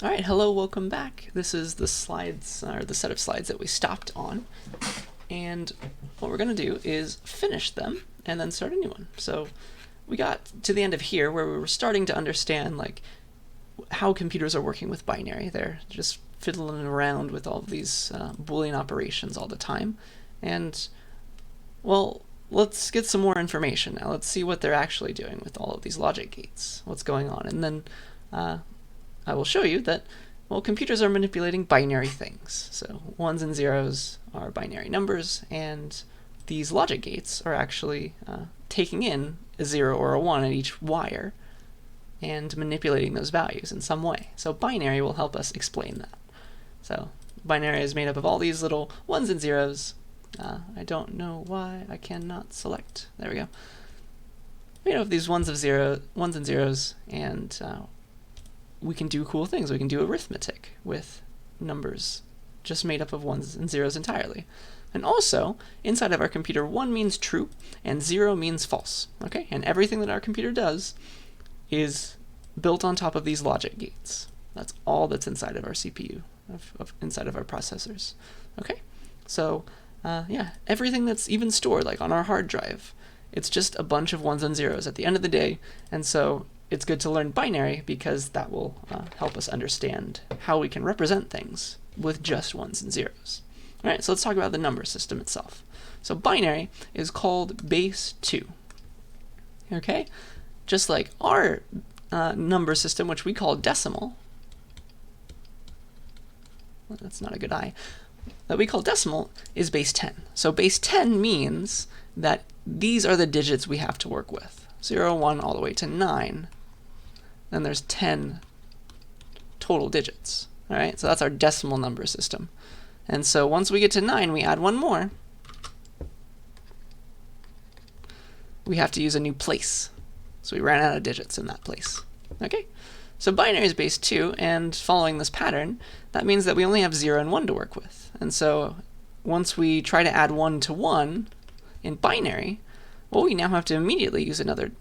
All right, hello, welcome back. This is the slides, or the set of slides that we stopped on. And what we're going to do is finish them and then start a new one. So we got to the end of here where we were starting to understand like how computers are working with binary. They're just fiddling around with all of these Boolean operations all the time. And, well, let's get some more information now. Let's see what they're actually doing with all of these logic gates, what's going on. And then I will show you that, well, computers are manipulating binary things. So ones and zeros are binary numbers, and these logic gates are actually taking in a 0 or a 1 at each wire and manipulating those values in some way. So binary will help us explain that. So binary is made up of all these little ones and zeros. I don't know why I cannot select. There we go. Made up of these ones and zeros, and we can do cool things. We can do arithmetic with numbers just made up of ones and zeros entirely. And also, inside of our computer, 1 means true and 0 means false. Okay? And everything that our computer does is built on top of these logic gates. That's all that's inside of our CPU, inside of our processors. Okay? So, yeah, everything that's even stored, like on our hard drive, it's just a bunch of ones and zeros at the end of the day. And so it's good to learn binary because that will help us understand how we can represent things with just ones and zeros. All right, so let's talk about the number system itself. So binary is called base 2. Okay, just like our number system, which we call decimal. Well, that's not a good eye. That we call decimal is base 10. So base 10 means that these are the digits we have to work with. 0, 1, all the way to 9. Then there's 10 total digits. All right, so that's our decimal number system. And so once we get to 9, we add one more. We have to use a new place. So we ran out of digits in that place. Okay, so binary is base 2, and following this pattern, that means that we only have 0 and 1 to work with. And so once we try to add 1 to 1 in binary, well, we now have to immediately use another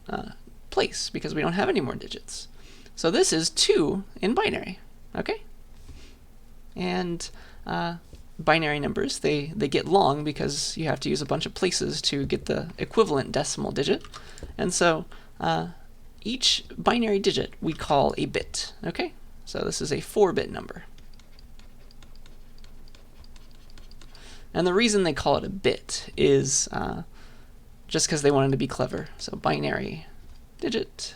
place because we don't have any more digits. So this is 2 in binary, okay? And binary numbers, they get long because you have to use a bunch of places to get the equivalent decimal digit. And so each binary digit we call a bit, okay? So this is a 4-bit number. And the reason they call it a bit is just because they wanted to be clever. So binary digit.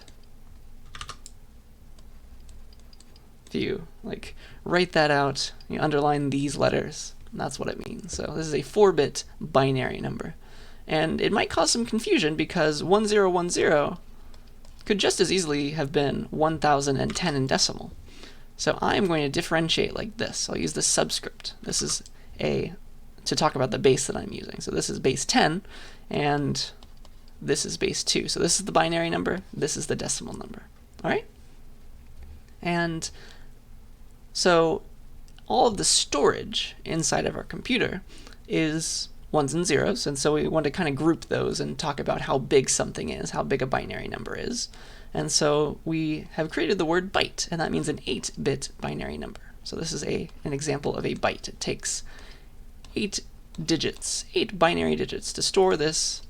If you like write that out, you underline these letters, that's what it means. So this is a 4-bit binary number. And it might cause some confusion because 1010 could just as easily have been 1010 in decimal. So I'm going to differentiate like this. I'll use the subscript. This is to talk about the base that I'm using. So this is base 10, and this is base 2. So this is the binary number, this is the decimal number. All right? And so all of the storage inside of our computer is ones and zeros, and so we want to kind of group those and talk about how big something is, how big a binary number is. And so we have created the word byte, and that means an 8-bit binary number. So this is an example of a byte. It takes 8 digits, 8 binary digits to store this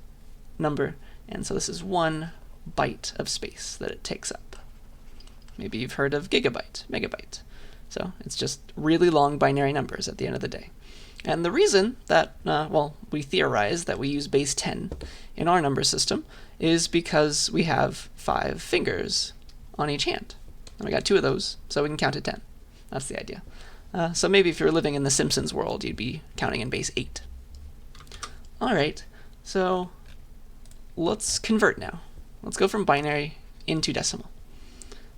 number, and so this is 1 byte of space that it takes up. Maybe you've heard of gigabyte, megabyte. So it's just really long binary numbers at the end of the day. And the reason that, well, we theorize that we use base 10 in our number system is because we have 5 fingers on each hand. And we got 2 of those, so we can count to 10. That's the idea. So maybe if you're living in the Simpsons world, you'd be counting in base 8. All right, so let's convert now. Let's go from binary into decimal.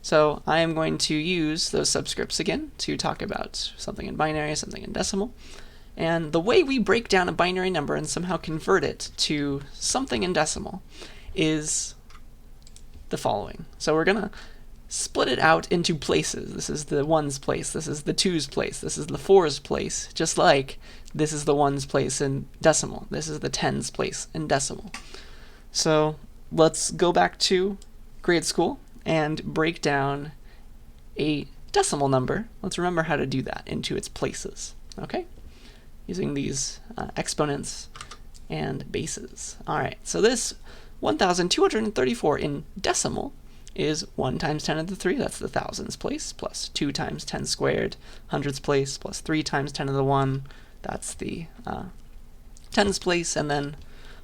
So I am going to use those subscripts again to talk about something in binary, something in decimal. And the way we break down a binary number and somehow convert it to something in decimal is the following. So we're going to split it out into places. This is the 1's place, this is the 2's place, this is the 4's place, just like this is the 1's place in decimal. This is the 10's place in decimal. So let's go back to grade school and break down a decimal number, let's remember how to do that into its places, okay? Using these exponents and bases. All right, so this 1,234 in decimal is 1 times 10 to the 3, that's the thousands place, plus 2 times 10 squared, hundreds place, plus 3 times 10 to the 1, that's the tens place, and then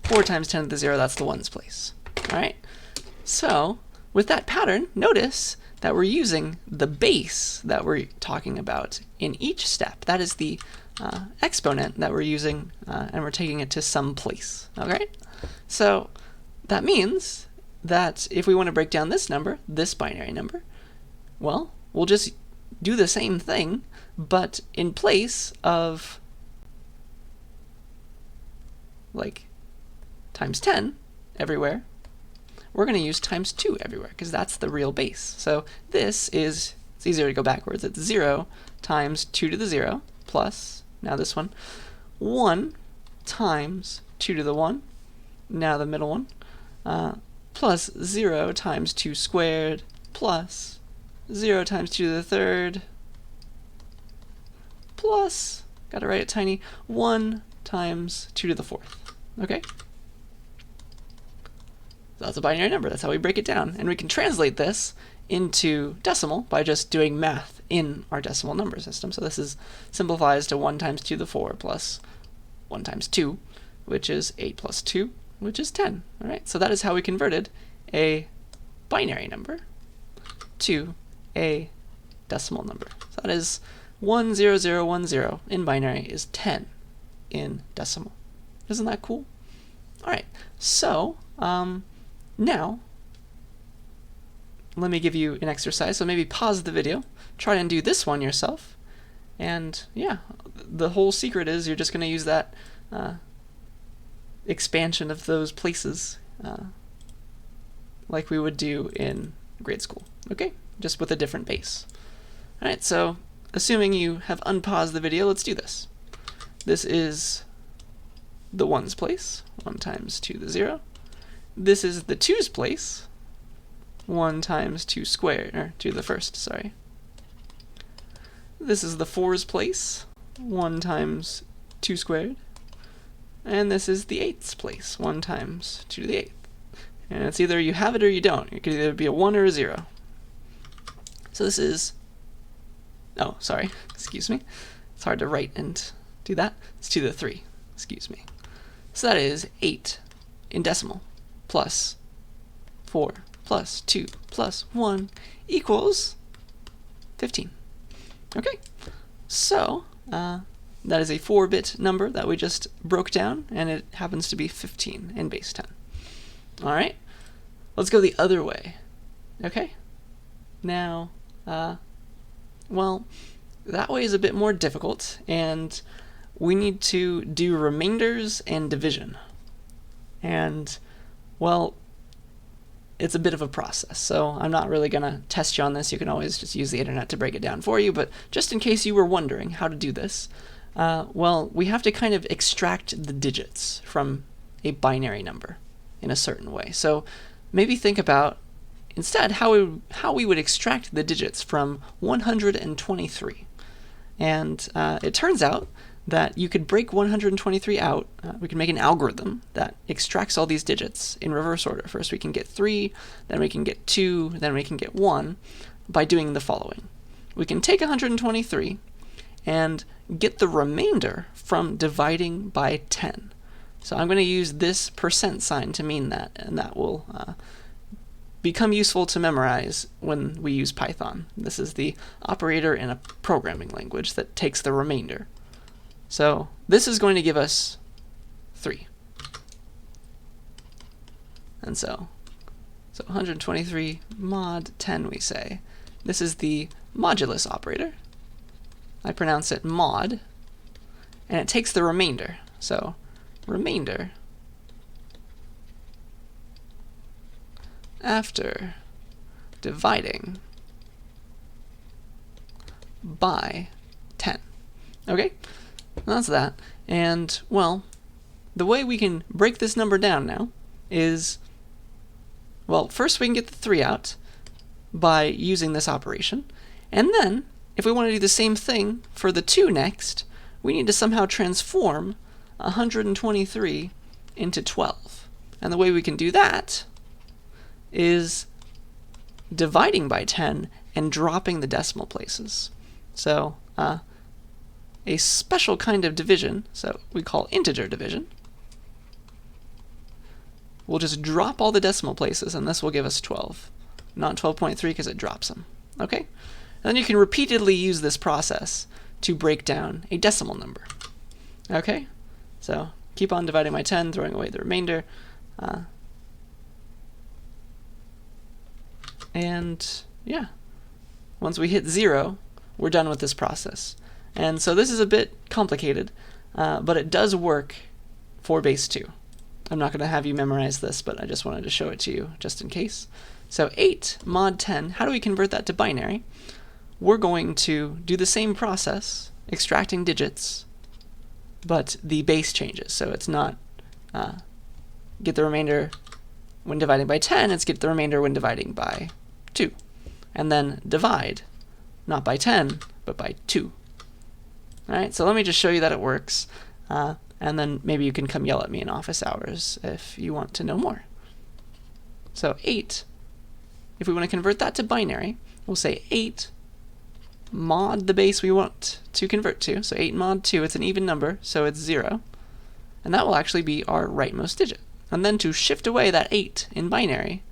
4 times 10 to the 0, that's the ones place. All right, so with that pattern, notice that we're using the base that we're talking about in each step. That is the exponent that we're using, and we're taking it to some place. Okay, so that means that if we want to break down this number, this binary number, well, we'll just do the same thing, but in place of like times 10 everywhere, we're going to use times 2 everywhere, because that's the real base. So this is, it's easier to go backwards, it's 0 times 2 to the 0 plus, now this one, 1 times 2 to the 1, now the middle one, plus 0 times 2 squared, plus 0 times 2 to the third, plus, gotta write it tiny, 1 times 2 to the fourth. Okay? So that's a binary number. That's how we break it down. And we can translate this into decimal by just doing math in our decimal number system. So this is simplifies to 1 times 2 to the 4 plus 1 times 2, which is 8 plus 2, which is 10. All right, so that is how we converted a binary number to a decimal number. So that is 10010 in binary is 10 in decimal. Isn't that cool? All right, so now let me give you an exercise. So maybe pause the video, try and do this one yourself, and yeah, the whole secret is you're just going to use that expansion of those places like we would do in grade school, okay? Just with a different base. All right, so assuming you have unpaused the video, let's do this. This is the ones place, 1 times 2 to the 0. This is the twos place, 1 times 2 squared, or 2 to the first, sorry. This is the fours place, 1 times 2 squared. And this is the eighths place, 1 times 2 to the 8th. And it's either you have it or you don't. It could either be a 1 or a 0. So this is, oh, sorry, excuse me. It's hard to write and do that. It's 2 to the 3, excuse me. So that is 8 in decimal plus 4 plus 2 plus 1 equals 15. Okay, so that is a 4-bit number that we just broke down, and it happens to be 15 in base 10. All right, let's go the other way. Okay, now, well, that way is a bit more difficult, and we need to do remainders and division. And, well, it's a bit of a process, so I'm not really going to test you on this. You can always just use the internet to break it down for you, but just in case you were wondering how to do this, well, we have to kind of extract the digits from a binary number in a certain way. So maybe think about instead how we would extract the digits from 123. And it turns out that you could break 123 out. We can make an algorithm that extracts all these digits in reverse order. First we can get 3, then we can get 2, then we can get 1 by doing the following. We can take 123 and get the remainder from dividing by 10. So I'm going to use this % sign to mean that, and that will become useful to memorize when we use Python. This is the operator in a programming language that takes the remainder. So this is going to give us 3. And so 123 mod 10 we say. This is the modulus operator. I pronounce it mod, and it takes the remainder. So remainder after dividing by 10. Okay? That's that. And, well, the way we can break this number down now is, well, first we can get the 3 out by using this operation, And then, if we want to do the same thing for the 2 next, we need to somehow transform 123 into 12. And the way we can do that is dividing by 10 and dropping the decimal places. So a special kind of division, so we call integer division, we'll just drop all the decimal places, and this will give us 12. Not 12.3 because it drops them. Okay? And then you can repeatedly use this process to break down a decimal number. Okay? So keep on dividing by 10, throwing away the remainder. And yeah, once we hit 0, we're done with this process. And so this is a bit complicated, but it does work for base 2. I'm not going to have you memorize this, but I just wanted to show it to you just in case. So 8 mod 10, how do we convert that to binary? We're going to do the same process, extracting digits, but the base changes. So it's not get the remainder when dividing by 10, it's get the remainder when dividing by 2. And then divide, not by 10, but by 2. All right, so let me just show you that it works. And then maybe you can come yell at me in office hours if you want to know more. So 8, if we want to convert that to binary, we'll say 8 mod the base we want to convert to. So 8 mod 2, it's an even number, so it's 0. And that will actually be our rightmost digit. And then to shift away that 8 in binary,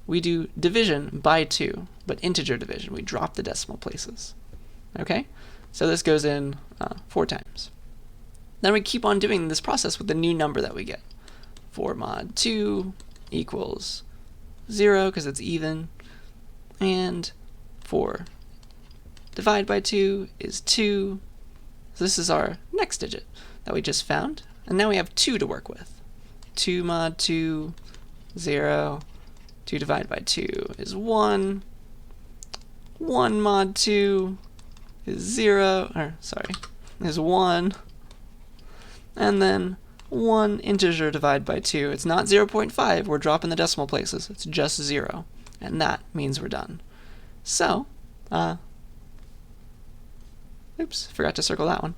we do division by 2, but integer division. We drop the decimal places. Okay? So this goes in 4 times. Then we keep on doing this process with the new number that we get. 4 mod 2 equals 0 because it's even, and 4 divide by 2 is 2. So this is our next digit that we just found, and now we have 2 to work with. 2 mod 2, 0. 2 divided by 2 is 1. 1 mod 2 is 0, or sorry, is 1. And then 1 integer divided by 2. It's not 0.5, we're dropping the decimal places. It's just 0. And that means we're done. So, oops, forgot to circle that one.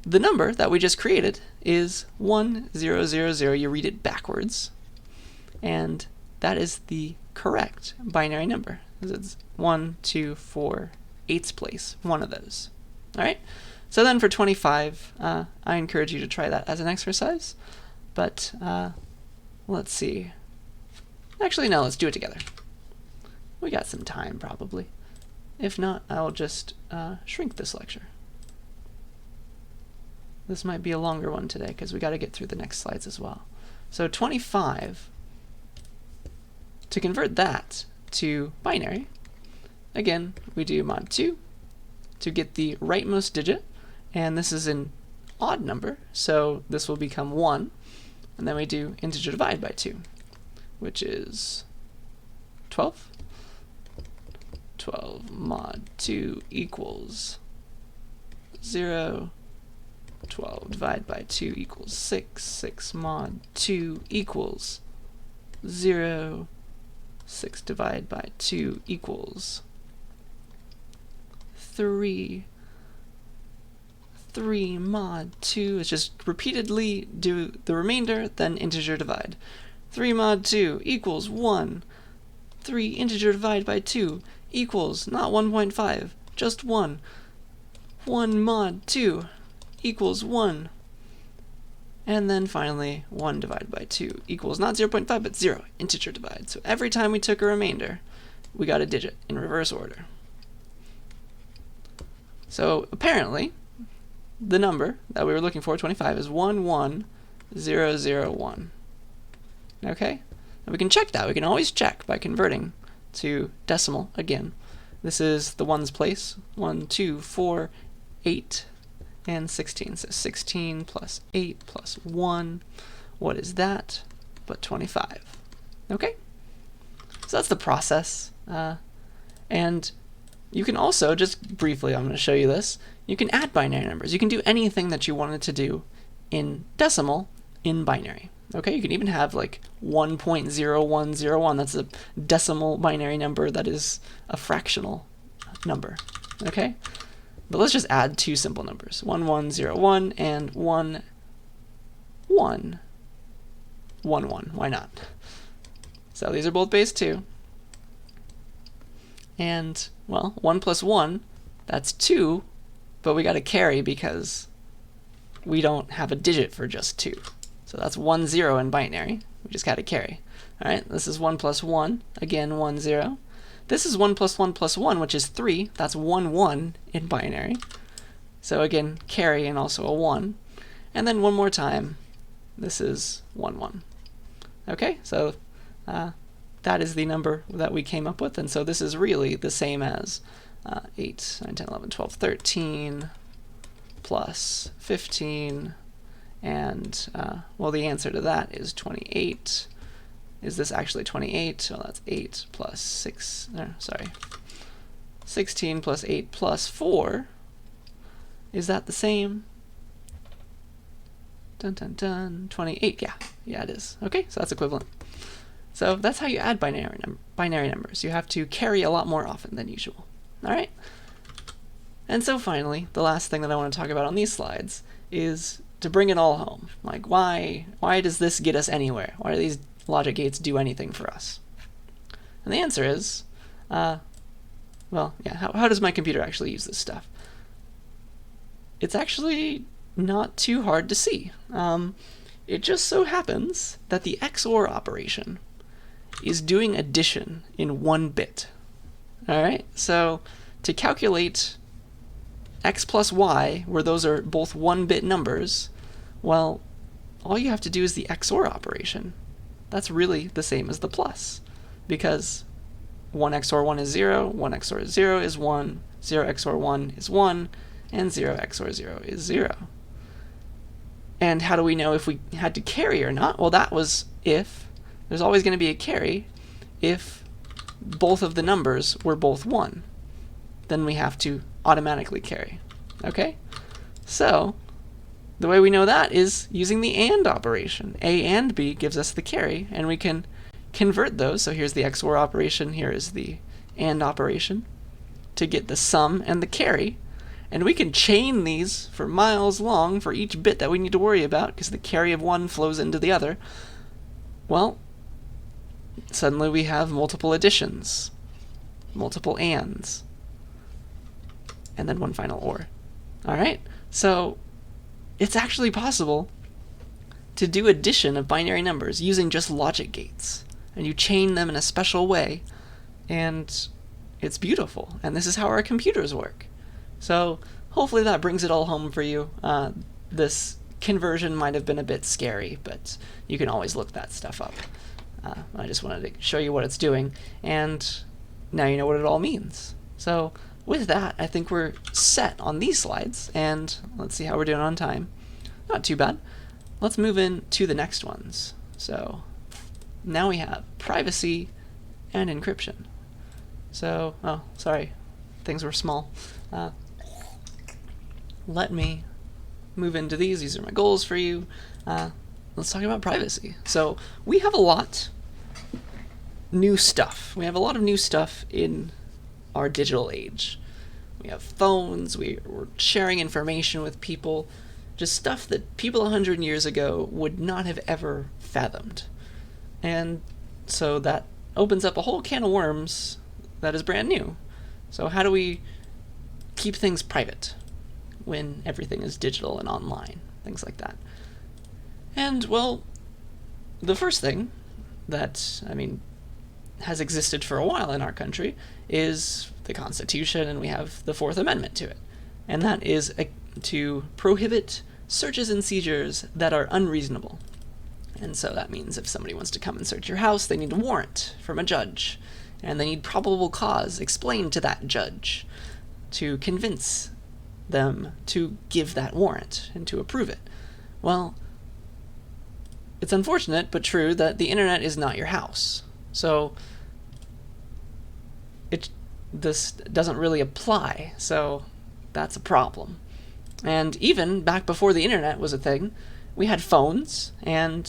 The number that we just created is 1000. You read it backwards. And that is the correct binary number. It's 1, 2, 4, 8th place, one of those. All right? So then for 25, I encourage you to try that as an exercise. But let's see. Actually, no, let's do it together. We got some time, probably. If not, I'll just shrink this lecture. This might be a longer one today, because we got to get through the next slides as well. So 25, to convert that to binary, again, we do mod 2 to get the rightmost digit. And this is an odd number, so this will become 1. And then we do integer divide by 2, which is 12. 12 mod 2 equals 0. 12 divided by 2 equals 6. 6 mod 2 equals 0. 6 divided by 2 equals 3. 3 mod 2 is just repeatedly do the remainder, then integer divide. 3 mod 2 equals 1. 3 integer divide by 2 equals not 1.5, just 1. 1 mod 2 equals 1. And then finally, 1 divided by 2 equals not 0.5, but 0, integer divide. So every time we took a remainder, we got a digit in reverse order. So apparently, the number that we were looking for, 25, is 11001. Okay? And we can check that. We can always check by converting to decimal again. This is the ones place. 1, 2, 4, 8, and 16. So 16 plus 8 plus 1. What is that? But 25. Okay? So that's the process. And you can also, just briefly, I'm going to show you this, you can add binary numbers. You can do anything that you wanted to do in decimal in binary. Okay, you can even have like 1.0101. That's a decimal binary number that is a fractional number. okay? But let's just add two simple numbers, 1101 and 1111. Why not? So these are both base 2. And, well, 1 plus 1, that's 2, but we got to carry because we don't have a digit for just 2. So that's 1 0 in binary. We just got to carry. All right, this is 1 plus 1, again 1 0. This is 1 plus 1 plus 1, which is 3. That's 1 1 in binary. So again, carry and also a 1. And then one more time, this is 1 1. Okay, so that is the number that we came up with, and so this is really the same as 8, 9, 10, 11, 12, 13 plus 15, and well, the answer to that is 28. Is this actually 28? Well, that's 8 plus 6, sorry, 16 plus 8 plus 4. Is that the same? Dun dun dun, 28, yeah it is. Okay, so that's equivalent. So that's how you add binary numbers. You have to carry a lot more often than usual. All right? And so finally, the last thing that I want to talk about on these slides is to bring it all home. Like, why does this get us anywhere? Why do these logic gates do anything for us? And the answer is, well, yeah, how does my computer actually use this stuff? It's actually not too hard to see. It just so happens that the XOR operation is doing addition in 1 bit. All right, so to calculate x plus y, where those are both 1-bit numbers, well, all you have to do is the XOR operation. That's really the same as the plus, because 1 XOR 1 is 0, 1 XOR 0 is 1, 0 XOR 1 is 1, and 0 XOR 0 is 0. And how do we know if we had to carry or not? Well, that was if. There's always going to be a carry if both of the numbers were both 1. Then we have to automatically carry. Okay? So the way we know that is using the AND operation. A and B gives us the carry, and we can convert those. So here's the XOR operation, here is the AND operation to get the sum and the carry. And we can chain these for miles long for each bit that we need to worry about, because the carry of one flows into the other. Well, suddenly we have multiple additions, multiple ANDs, and then one final OR. All right, so it's actually possible to do addition of binary numbers using just logic gates, and you chain them in a special way, and it's beautiful. And this is how our computers work. So hopefully that brings it all home for you. This conversion might have been a bit scary, but you can always look that stuff up. I just wanted to show you what it's doing, and now you know what it all means. So with that, I think we're set on these slides, and let's see how we're doing on time. Not too bad. Let's move in to the next ones. So now we have privacy and encryption. So, oh, sorry, things were small. Let me move into these. These are my goals for you. Let's talk about privacy. So we have a lot new stuff. We have a lot of new stuff in our digital age. We have phones, we're sharing information with people, just stuff that people 100 years ago would not have ever fathomed. And so that opens up a whole can of worms that is brand new. So how do we keep things private when everything is digital and online? Things like that. And, well, the first thing that, has existed for a while in our country is the Constitution, and we have the Fourth Amendment to it. And that is to prohibit searches and seizures that are unreasonable. And so that means if somebody wants to come and search your house, they need a warrant from a judge, and they need probable cause explained to that judge to convince them to give that warrant and to approve it. Well, it's unfortunate but true that the internet is not your house. So this doesn't really apply, so that's a problem. And even back before the internet was a thing, we had phones, and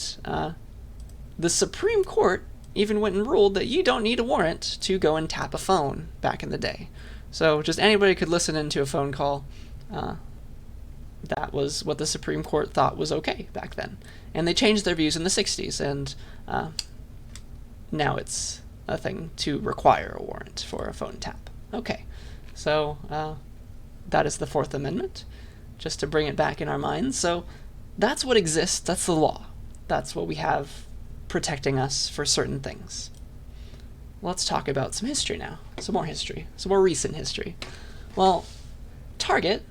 the Supreme Court even went and ruled that you don't need a warrant to go and tap a phone back in the day. So just anybody could listen into a phone call. That was what the Supreme Court thought was okay back then. And they changed their views in the 60s, and now it's a thing to require a warrant for a phone tap. Okay, so that is the Fourth Amendment, just to bring it back in our minds. So that's what exists, that's the law. That's what we have protecting us for certain things. Let's talk about some history now. Some more history, some more recent history. Well, Target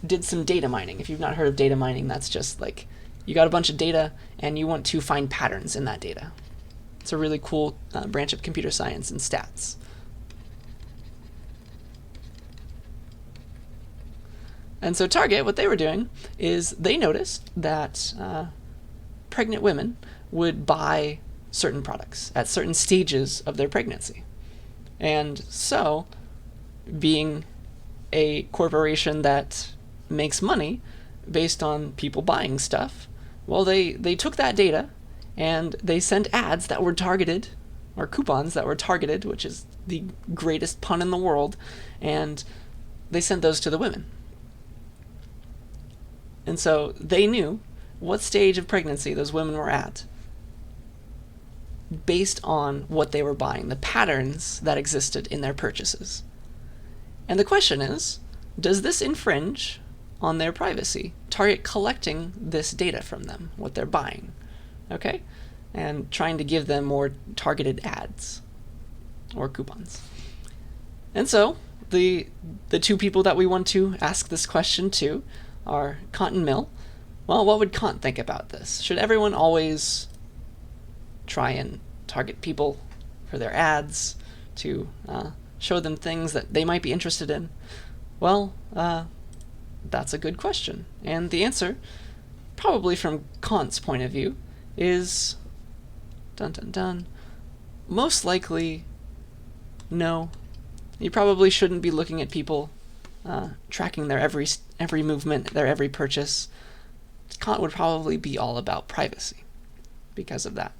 did some data mining. If you've not heard of data mining, that's just like you got a bunch of data and you want to find patterns in that data. It's a really cool branch of computer science and stats. And so Target, what they were doing is they noticed that pregnant women would buy certain products at certain stages of their pregnancy. And so, being a corporation that makes money based on people buying stuff, well, they took that data and they sent ads that were targeted, or coupons that were targeted, which is the greatest pun in the world, and they sent those to the women. And so they knew what stage of pregnancy those women were at based on what they were buying, the patterns that existed in their purchases. And the question is, does this infringe on their privacy? Target collecting this data from them, what they're buying, okay? And trying to give them more targeted ads or coupons. And so the two people that we want to ask this question to are Kant and Mill. Well, what would Kant think about this? Should everyone always try and target people for their ads to show them things that they might be interested in? Well, that's a good question. And the answer, probably from Kant's point of view, is most likely no. You probably shouldn't be looking at people, tracking their every movement, their every purchase. Kant would probably be all about privacy because of that.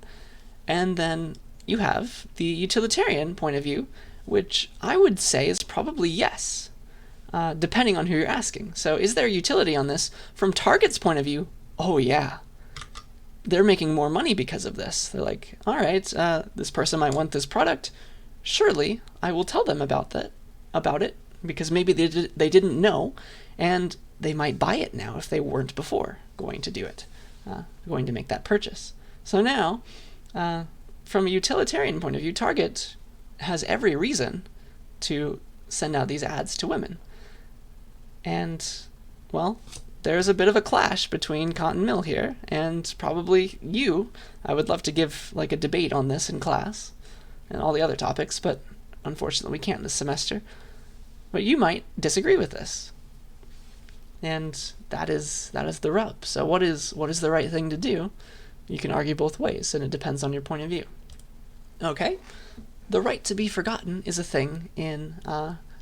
And then you have the utilitarian point of view, which I would say is probably yes, depending on who you're asking. So is there utility on this? From Target's point of view, oh yeah. They're making more money because of this. They're like, all right, this person might want this product. Surely I will tell them about it, because maybe they didn't know, and they might buy it now if they weren't before going to do it, going to make that purchase. So now, from a utilitarian point of view, Target has every reason to send out these ads to women. And, well, there's a bit of a clash between Kant and Mill here, and probably you. I would love to give like a debate on this in class and all the other topics, but unfortunately we can't this semester. But you might disagree with this. And that is the rub. So what is the right thing to do? You can argue both ways, and it depends on your point of view. Okay? The right to be forgotten is a thing in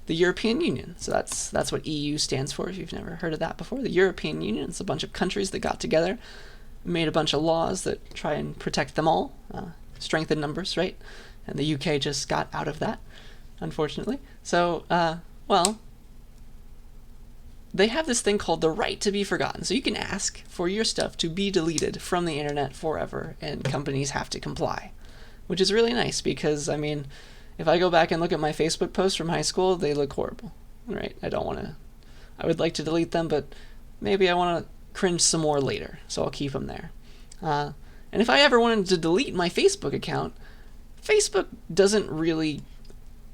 the European Union. So that's what EU stands for, if you've never heard of that before. The European Union is a bunch of countries that got together, made a bunch of laws that try and protect them all, strengthen numbers, right? And the UK just got out of that, unfortunately. So, well, they have this thing called the right to be forgotten. So you can ask for your stuff to be deleted from the internet forever, and companies have to comply, which is really nice because, I mean, if I go back and look at my Facebook posts from high school, they look horrible, right? I would like to delete them, but maybe I want to cringe some more later, so I'll keep them there. And if I ever wanted to delete my Facebook account, Facebook doesn't really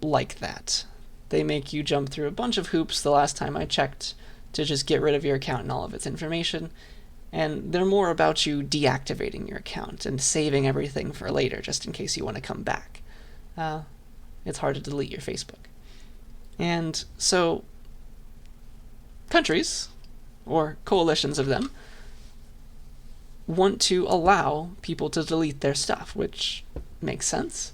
like that. They make you jump through a bunch of hoops the last time I checked to just get rid of your account and all of its information. And they're more about you deactivating your account and saving everything for later, just in case you want to come back. It's hard to delete your Facebook. And so countries, or coalitions of them, want to allow people to delete their stuff, which makes sense.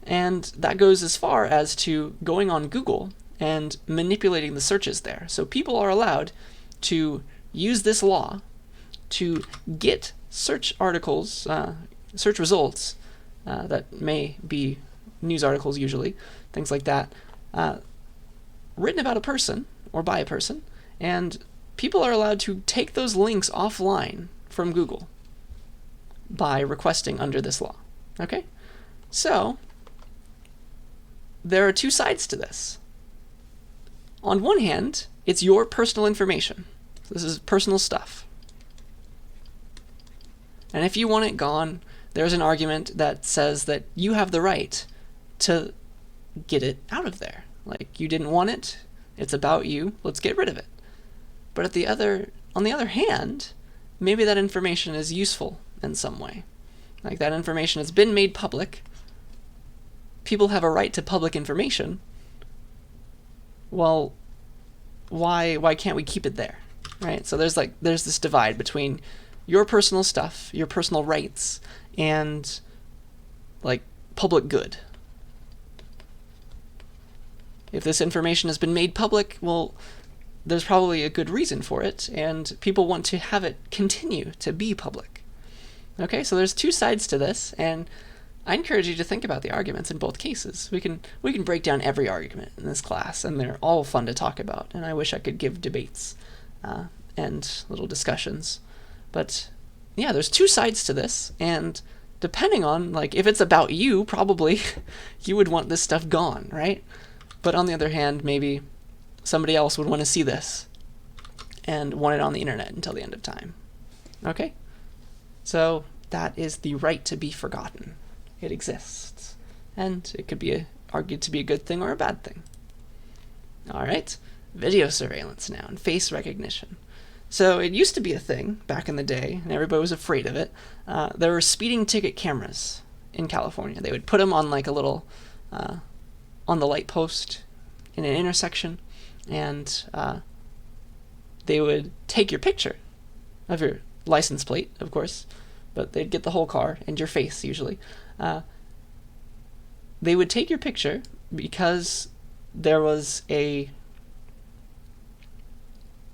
And that goes as far as to going on Google and manipulating the searches there. So people are allowed to use this law to get search articles, search results that may be news articles usually, things like that, written about a person or by a person, and people are allowed to take those links offline from Google by requesting under this law. Okay? So, there are two sides to this. On one hand, it's your personal information. This is personal stuff. And if you want it gone, there's an argument that says that you have the right to get it out of there. Like, you didn't want it, it's about you, let's get rid of it. But on the other hand, maybe that information is useful in some way. Like, that information has been made public. People have a right to public information. Well, why can't we keep it there, right? So there's this divide between your personal stuff, your personal rights, and like public good. If this information has been made public, well, there's probably a good reason for it, and people want to have it continue to be public. Okay, so there's two sides to this, and I encourage you to think about the arguments in both cases. We can break down every argument in this class, and they're all fun to talk about, and I wish I could give debates and little discussions. But yeah, there's two sides to this, and depending on, like, if it's about you, probably you would want this stuff gone, right? But on the other hand, maybe somebody else would want to see this and want it on the internet until the end of time. Okay? So that is the right to be forgotten. It exists. And it could be argued to be a good thing or a bad thing. All right, video surveillance now and face recognition. So it used to be a thing back in the day, and everybody was afraid of it. There were speeding ticket cameras in California. They would put them on like a little, on the light post in an intersection, and they would take your picture of your license plate, of course, but they'd get the whole car and your face usually. They would take your picture because there was a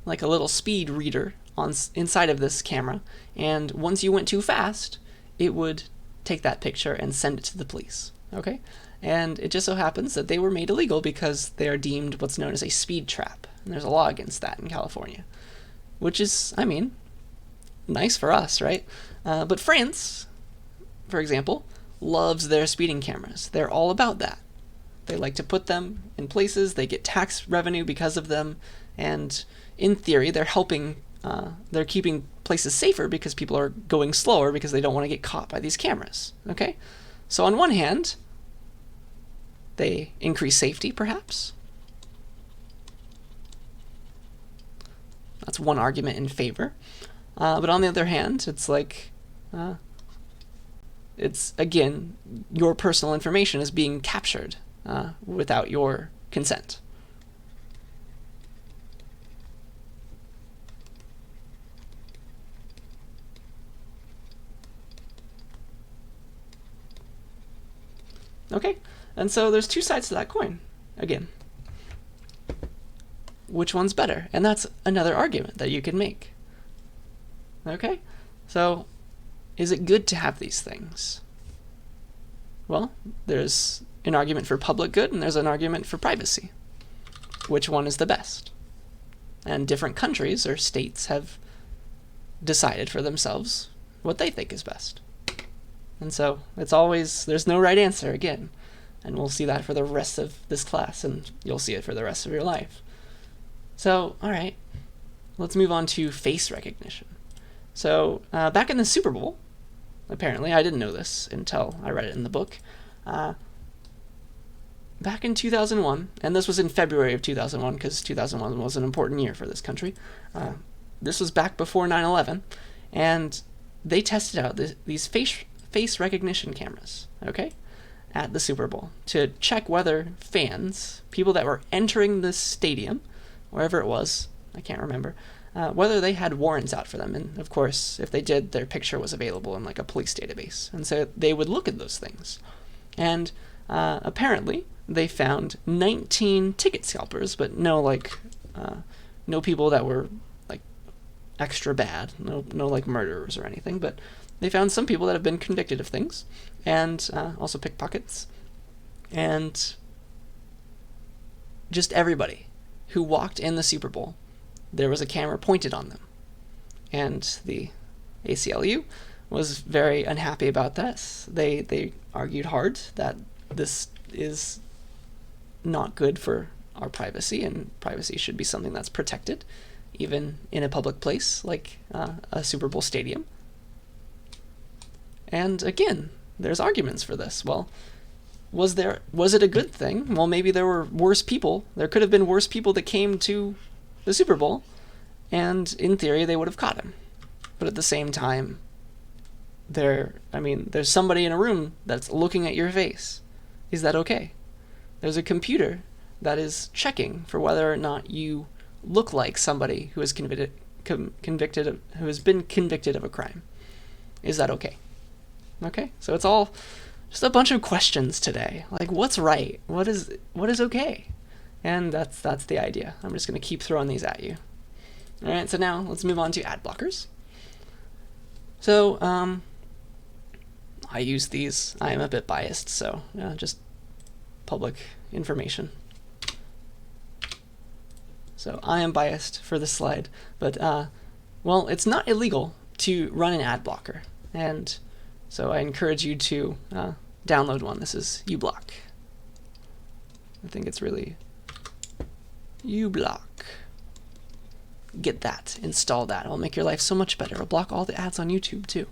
little speed reader inside of this camera, and once you went too fast, it would take that picture and send it to the police. Okay? And it just so happens that they were made illegal because they are deemed what's known as a speed trap, and there's a law against that in California, which is, I mean, nice for us, right? But France, for example, loves their speeding cameras. They're all about that. They like to put them in places, they get tax revenue because of them, and in theory, they're keeping places safer because people are going slower because they don't want to get caught by these cameras, okay? So on one hand, they increase safety, perhaps. That's one argument in favor. But on the other hand, it's like, it's, again, your personal information is being captured without your consent. Okay, and so there's two sides to that coin, again. Which one's better? And that's another argument that you can make. Okay, so is it good to have these things? Well, there's an argument for public good and there's an argument for privacy. Which one is the best? And different countries or states have decided for themselves what they think is best. And so it's always, there's no right answer again. And we'll see that for the rest of this class, and you'll see it for the rest of your life. So, all right, let's move on to face recognition. So back in the Super Bowl, apparently, I didn't know this until I read it in the book. Back in 2001, and this was in February of 2001 because 2001 was an important year for this country. This was back before 9/11, and they tested out these face recognition cameras, okay, at the Super Bowl to check whether fans, people that were entering the stadium, wherever it was, I can't remember, whether they had warrants out for them. And of course, if they did, their picture was available in like a police database. And so they would look at those things. And apparently, they found 19 ticket scalpers, but no people that were like extra bad, no like murderers or anything, but they found some people that have been convicted of things, and also pickpockets. And just everybody who walked in the Super Bowl, there was a camera pointed on them. And the ACLU was very unhappy about this. They argued hard that this is not good for our privacy, and privacy should be something that's protected, even in a public place like a Super Bowl stadium. And again, there's arguments for this. Well, was it a good thing? Well, maybe there were worse people. There could have been worse people that came to the Super Bowl, and in theory, they would have caught him. But at the same time, there's somebody in a room that's looking at your face. Is that okay? There's a computer that is checking for whether or not you look like somebody who has been convicted of a crime. Is that okay? Okay, so it's all just a bunch of questions today. Like, what's right? What is okay? And that's the idea. I'm just going to keep throwing these at you. All right, so now let's move on to ad blockers. So I use these. I am a bit biased, so just public information. So I am biased for this slide, but well, it's not illegal to run an ad blocker, and so I encourage you to download one. This is uBlock. I think it's really uBlock. Get that, install that. It'll make your life so much better. It'll block all the ads on YouTube too.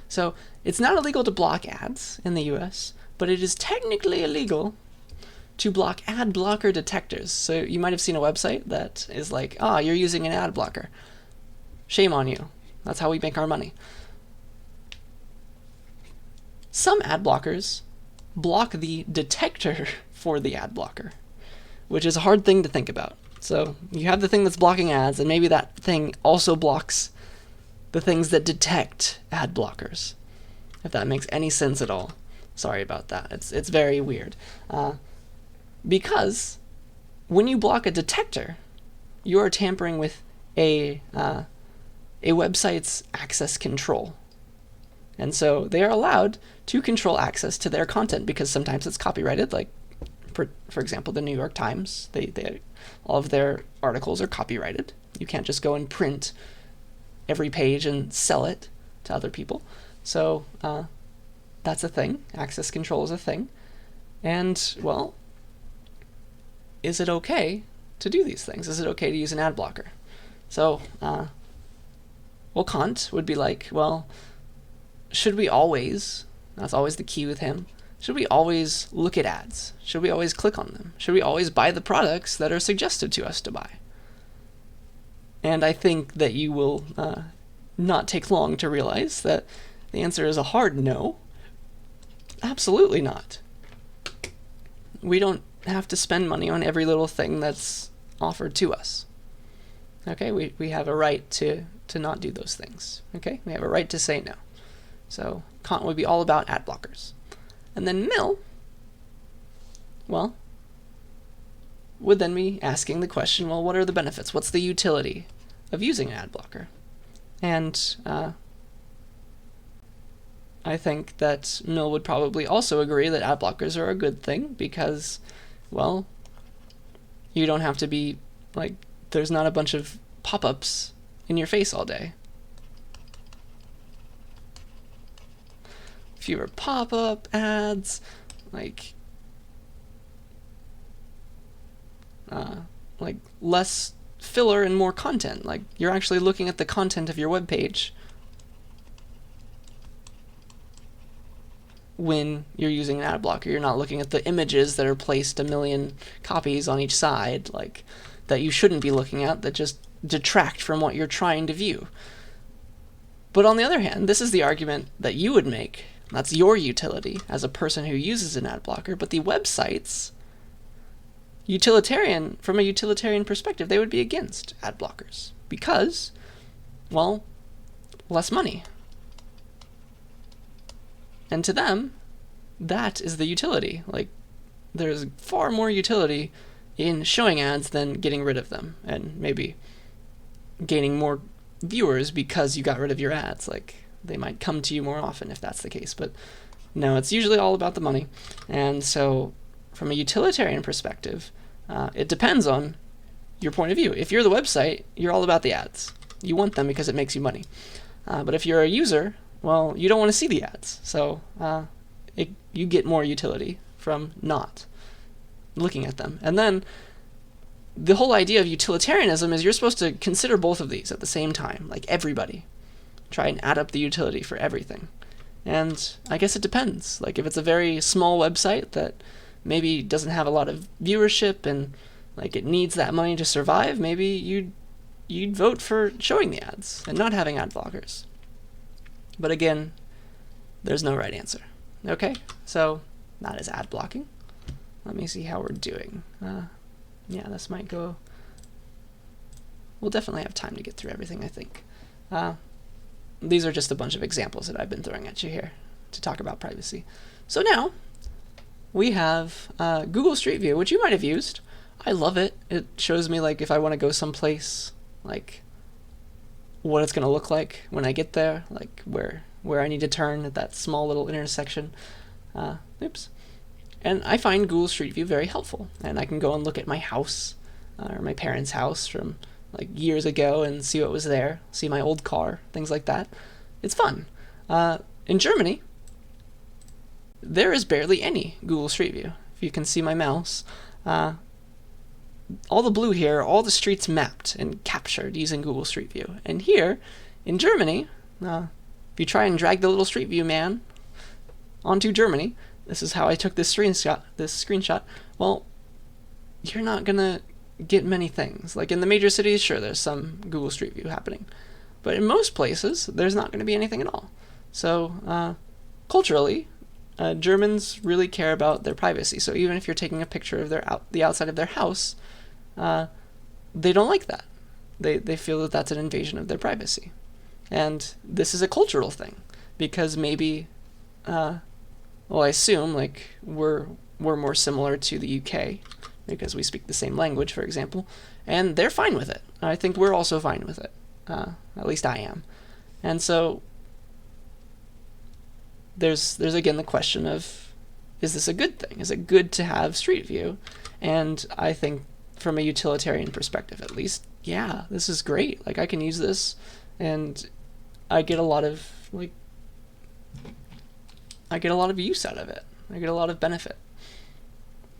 So it's not illegal to block ads in the US, but it is technically illegal to block ad blocker detectors. So you might have seen a website that is like, you're using an ad blocker. Shame on you. That's how we make our money. Some ad blockers block the detector for the ad blocker, which is a hard thing to think about. So you have the thing that's blocking ads, and maybe that thing also blocks the things that detect ad blockers, if that makes any sense at all. Sorry about that. It's very weird. Because when you block a detector, you are tampering with a website's access control. And so they are allowed to control access to their content because sometimes it's copyrighted, like for example, the New York Times, they all of their articles are copyrighted. You can't just go and print every page and sell it to other people. So that's a thing. Access control is a thing. And, well, is it okay to do these things? Is it okay to use an ad blocker? So, well, Kant would be like, well, should we always, that's always the key with him, should we always look at ads? Should we always click on them? Should we always buy the products that are suggested to us to buy? And I think that you will not take long to realize that the answer is a hard no. Absolutely not. We don't have to spend money on every little thing that's offered to us. Okay, we have a right to not do those things. Okay, we have a right to say no. So Kant would be all about ad blockers. And then Mill, well, would then be asking the question, well, what are the benefits? What's the utility of using an ad blocker? And I think that Mill would probably also agree that ad blockers are a good thing because, well, you don't have to be, like, there's not a bunch of pop-ups in your face all day. Fewer pop-up ads, like less filler and more content. Like, you're actually looking at the content of your web page when you're using an ad blocker. You're not looking at the images that are placed a million copies on each side, like, that you shouldn't be looking at, that just detract from what you're trying to view. But on the other hand, this is the argument that you would make. That's your utility as a person who uses an ad blocker, but the websites, from a utilitarian perspective, they would be against ad blockers because, well, less money. And to them, that is the utility. Like, there's far more utility in showing ads than getting rid of them and maybe gaining more viewers because you got rid of your ads. Like, they might come to you more often if that's the case. But no, it's usually all about the money. And so from a utilitarian perspective, It depends on your point of view. If you're the website, you're all about the ads. You want them because it makes you money. But if you're a user, well, you don't want to see the ads. So you get more utility from not looking at them. And then the whole idea of utilitarianism is you're supposed to consider both of these at the same time, like everybody. Try and add up the utility for everything. And I guess it depends. Like if it's a very small website that maybe doesn't have a lot of viewership and like it needs that money to survive, maybe you'd vote for showing the ads and not having ad blockers. But again, there's no right answer. Okay, so that is ad blocking. Let me see how we're doing. Yeah, this might go... We'll definitely have time to get through everything, I think. These are just a bunch of examples that I've been throwing at you here to talk about privacy. So now, we have Google Street View, which you might have used. I love it. It shows me like if I want to go someplace, like what it's going to look like when I get there, like where I need to turn at that small little intersection. Oops. And I find Google Street View very helpful. And I can go and look at my house or my parents' house from like years ago and see what was there, see my old car, things like that. It's fun. In Germany, there is barely any Google Street View. If you can see my mouse, all the blue here, all the streets mapped and captured using Google Street View. And here, in Germany, if you try and drag the little Street View man onto Germany, this is how I took this screenshot. Well, you're not gonna get many things. Like in the major cities, sure, there's some Google Street View happening. But in most places, there's not going to be anything at all. So culturally, Germans really care about their privacy. So even if you're taking a picture of the outside of their house, they don't like that. They feel that that's an invasion of their privacy. And this is a cultural thing because maybe, well, I assume like we're more similar to the UK because we speak the same language, for example, and they're fine with it. I think we're also fine with it. At least I am. And so there's again the question of, is this a good thing? Is it good to have Street View? And I think from a utilitarian perspective, at least, yeah, this is great. Like I can use this and I get a lot of use out of it. I get a lot of benefit.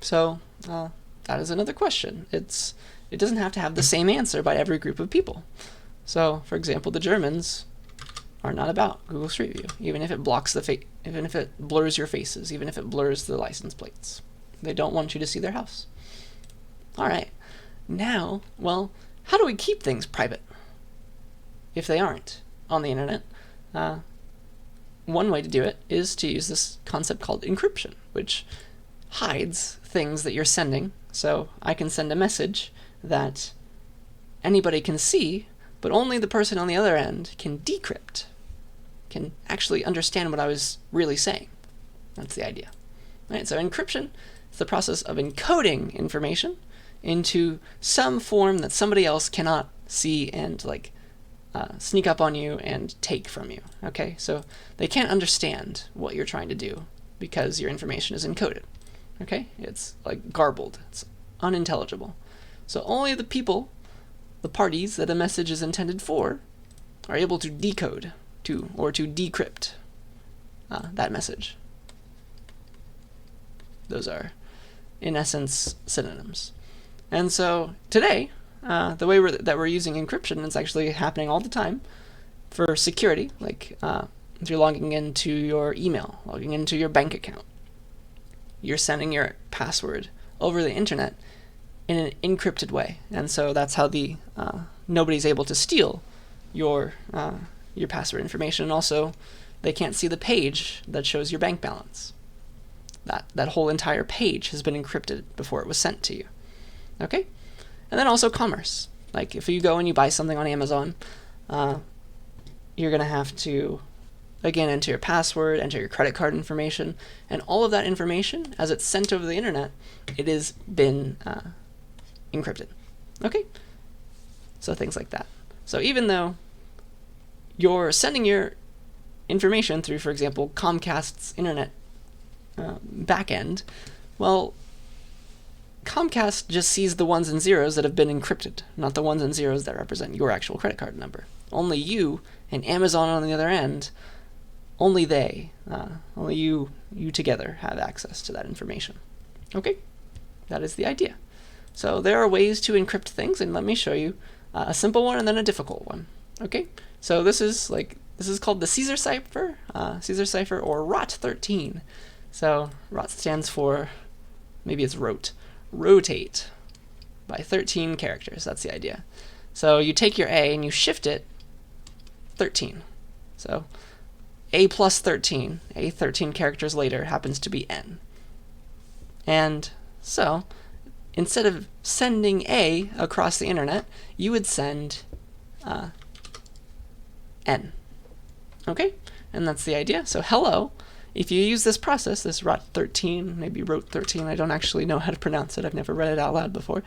So that is another question. It doesn't have to have the same answer by every group of people. So, for example, the Germans are not about Google Street View, even if it blocks even if it blurs your faces, even if it blurs the license plates. They don't want you to see their house. All right. Now, well, how do we keep things private if they aren't on the internet? One way to do it is to use this concept called encryption, which hides things that you're sending. So I can send a message that anybody can see, but only the person on the other end can decrypt, can actually understand what I was really saying. That's the idea. Right, so encryption is the process of encoding information into some form that somebody else cannot see and sneak up on you and take from you. Okay, so they can't understand what you're trying to do because your information is encoded. Okay, it's like garbled, it's unintelligible. So only the people, the parties that a message is intended for, are able to decode or to decrypt that message. Those are, in essence, synonyms. And so today, the way that we're using encryption is actually happening all the time for security, like if you're logging into your email, logging into your bank account. You're sending your password over the internet in an encrypted way, and so that's how nobody's able to steal your password information. And also, they can't see the page that shows your bank balance. That whole entire page has been encrypted before it was sent to you. Okay, and then also commerce. Like if you go and you buy something on Amazon, you're gonna have to again enter your password, enter your credit card information, and all of that information, as it's sent over the internet, it has been encrypted. Okay? So things like that. So even though you're sending your information through, for example, Comcast's internet backend, well, Comcast just sees the ones and zeros that have been encrypted, not the ones and zeros that represent your actual credit card number. Only you and Amazon on the other end, only you together have access to that information. Okay, that is the idea. So there are ways to encrypt things, and let me show you a simple one and then a difficult one. Okay, so this is called the Caesar cipher, or ROT13. So ROT stands for, maybe it's rotate by 13 characters. That's the idea. So you take your A and you shift it 13. So A plus 13, A 13 characters later happens to be N. And so instead of sending A across the internet, you would send N. Okay? And that's the idea. So hello, if you use this process, this ROT13, maybe ROT13, I don't actually know how to pronounce it, I've never read it out loud before,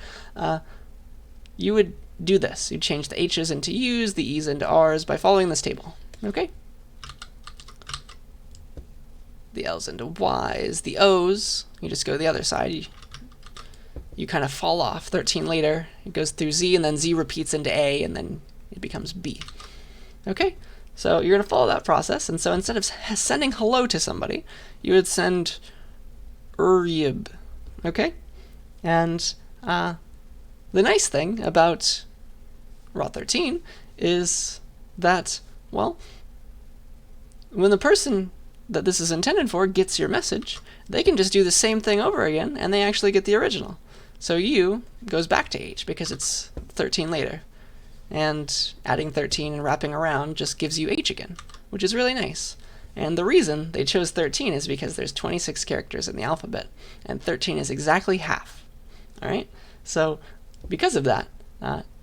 you would do this. You'd change the H's into U's, the E's into R's by following this table. Okay? The L's into Y's, the O's, you just go to the other side. You kind of fall off. 13 later, it goes through Z, and then Z repeats into A, and then it becomes B. Okay? So you're going to follow that process, and so instead of sending hello to somebody, you would send Uryib. Okay? And the nice thing about ROT13 is that, well, when the person that this is intended for gets your message, they can just do the same thing over again, and they actually get the original. So U goes back to H because it's 13 later. And adding 13 and wrapping around just gives you H again, which is really nice. And the reason they chose 13 is because there's 26 characters in the alphabet, and 13 is exactly half. All right? So because of that,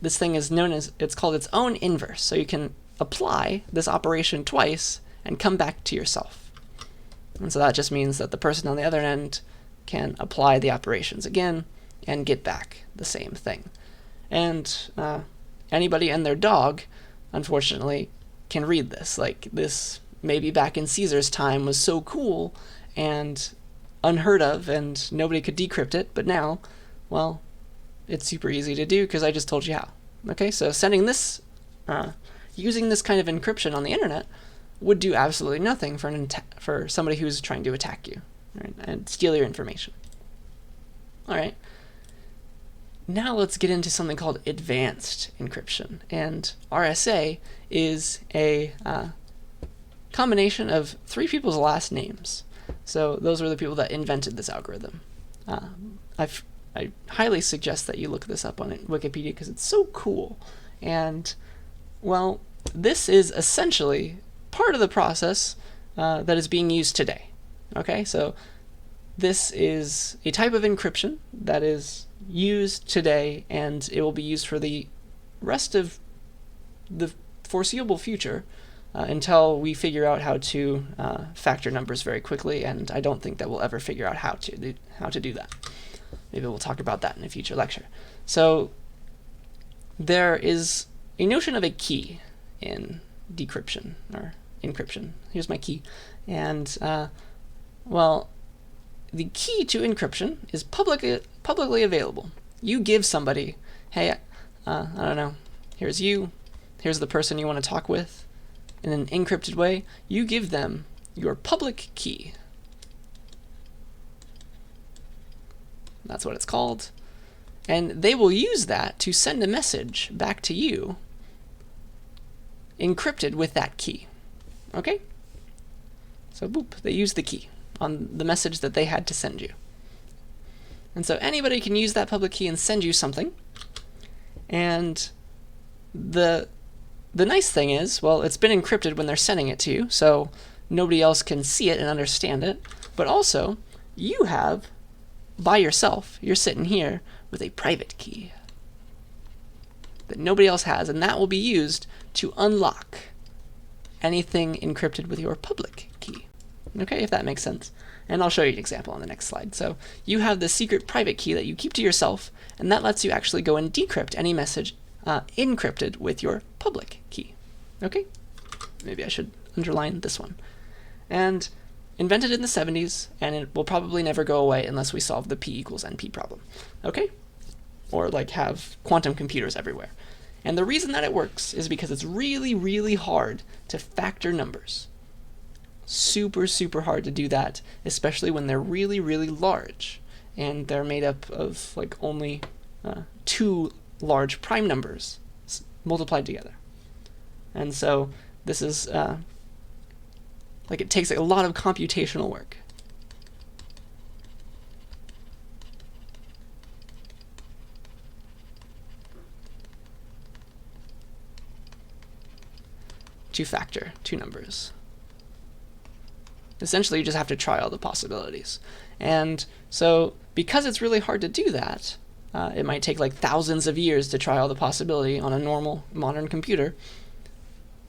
this thing is known as, it's called its own inverse. So you can apply this operation twice and come back to yourself. And so that just means that the person on the other end can apply the operations again and get back the same thing. And anybody and their dog, unfortunately, can read this. Like, this maybe back in Caesar's time was so cool and unheard of, and nobody could decrypt it, but now, well, it's super easy to do because I just told you how. Okay, so sending this, using this kind of encryption on the internet would do absolutely nothing for somebody who's trying to attack you, right, and steal your information. All right. Now let's get into something called advanced encryption. And RSA is a combination of 3 people's last names. So those were the people that invented this algorithm. I highly suggest that you look this up on Wikipedia because it's so cool. And, well, this is essentially part of the process that is being used today. Okay, so this is a type of encryption that is used today, and it will be used for the rest of the foreseeable future until we figure out how to factor numbers very quickly, and I don't think that we'll ever figure out how to do that. Maybe we'll talk about that in a future lecture. So there is a notion of a key in decryption, or encryption. Here's my key. And, well, the key to encryption is publicly available. You give somebody, hey, I don't know, here's you, here's the person you want to talk with, in an encrypted way. You give them your public key. That's what it's called. And they will use that to send a message back to you encrypted with that key. Okay? So boop, they use the key on the message that they had to send you. And so anybody can use that public key and send you something. And the nice thing is, well, it's been encrypted when they're sending it to you, so nobody else can see it and understand it. But also, you have, by yourself, you're sitting here with a private key that nobody else has, and that will be used to unlock anything encrypted with your public key. Okay, if that makes sense. And I'll show you an example on the next slide. So you have the secret private key that you keep to yourself, and that lets you actually go and decrypt any message encrypted with your public key. Okay? Maybe I should underline this one. And invented in the 70s, and it will probably never go away unless we solve the P equals NP problem. Okay? Or like have quantum computers everywhere. And the reason that it works is because it's really, really hard to factor numbers. Super, super hard to do that, especially when they're really, really large. And they're made up of like only 2 large prime numbers multiplied together. And so this is like it takes a lot of computational work. To factor 2 numbers. Essentially, you just have to try all the possibilities. And so because it's really hard to do that, it might take like thousands of years to try all the possibility on a normal modern computer.